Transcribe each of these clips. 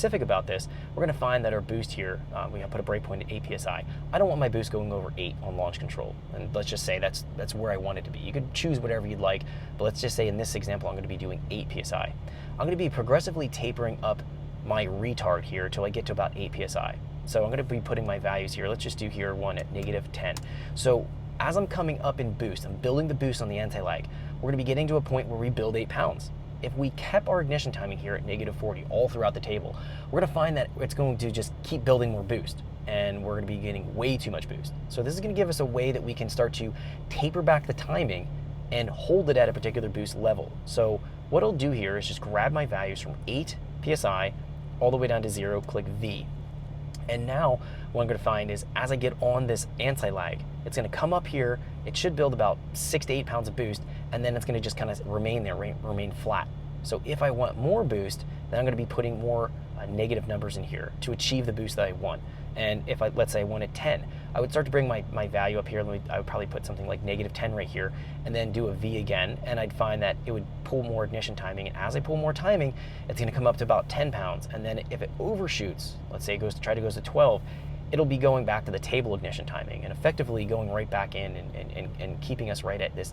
specific about this, we're going to find that our boost here, we have put a breakpoint at 8 psi. I don't want my boost going over 8 on launch control, and let's just say that's where I want it to be. You could choose whatever you'd like, but let's just say in this example I'm going to be doing 8 psi. I'm going to be progressively tapering up my retard here till I get to about 8 psi. So I'm going to be putting my values here. Let's just do here one at -10. So as I'm coming up in boost, I'm building the boost on the anti-lag. We're going to be getting to a point where we build 8 pounds. If we kept our ignition timing here at -40 all throughout the table, we're going to find that it's going to just keep building more boost, and we're going to be getting way too much boost. So this is going to give us a way that we can start to taper back the timing and hold it at a particular boost level. So what I'll do here is just grab my values from 8 psi all the way down to 0, click V. And now what I'm going to find is as I get on this anti-lag, it's going to come up here. It should build about 6 to 8 pounds of boost, and then it's going to just kind of remain there, remain flat. So if I want more boost, then I'm going to be putting more negative numbers in here to achieve the boost that I want. And if let's say I wanted 10, I would start to bring my value up here. I would probably put something like -10 right here, and then do a V again, and I'd find that it would pull more ignition timing. And as I pull more timing, it's going to come up to about 10 pounds. And then if it overshoots, let's say it goes to 12, it'll be going back to the table ignition timing and effectively going right back in and keeping us right at this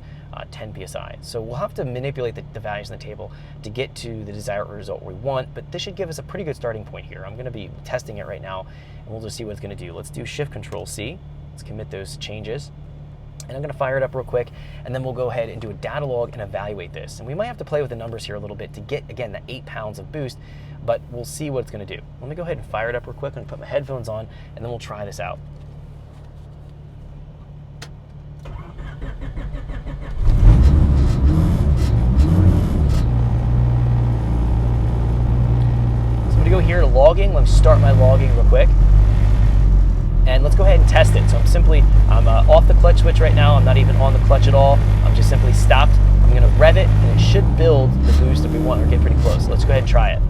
10 psi. So we'll have to manipulate the values in the table to get to the desired result we want, but this should give us a pretty good starting point here. I'm going to be testing it right now, and we'll just see what it's going to do. Let's do Shift Control C. Let's commit those changes. And I'm going to fire it up real quick, and then we'll go ahead and do a data log and evaluate this. And we might have to play with the numbers here a little bit to get, again, that 8 pounds of boost, but we'll see what it's going to do. Let me go ahead and fire it up real quick. I'm going to put my headphones on, and then we'll try this out. So I'm going to go here to logging. Let me start my logging real quick. And let's go ahead and test it. So I'm off the clutch switch right now. I'm not even on the clutch at all. I'm just simply stopped. I'm going to rev it, and it should build the boost that we want or get pretty close. Let's go ahead and try it.